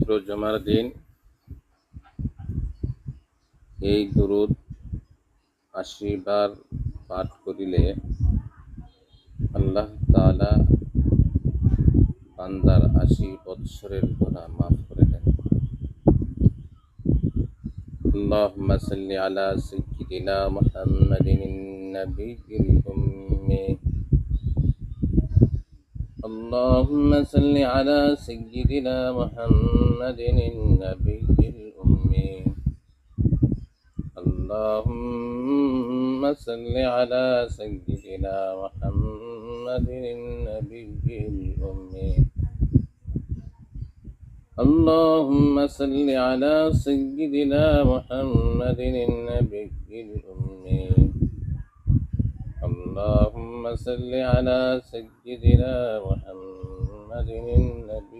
পবিত্র জুমার দিন এই দুরূদ ৮০ বার পাঠ করিলে আল্লাহ তাআলা বান্দার ৮০ বৎসরের গুনাহ মাফ করে দেন। আল্লাহুম্মা সাল্লি আলা সাইয়্যিদিনা মুহাম্মাদিন নাবিয়্যিল উম্মি। আল্লাহুম্মা সাল্লি আলা সাইয়্যিদিনা মুহাম্মাদিন নাবিয়্যিল উম্মি। اللهم صل على سيدنا محمد النبي الأمي. اللهم صل على سيدنا محمد النبي الأمي. اللهم صل على سيدنا محمد النبي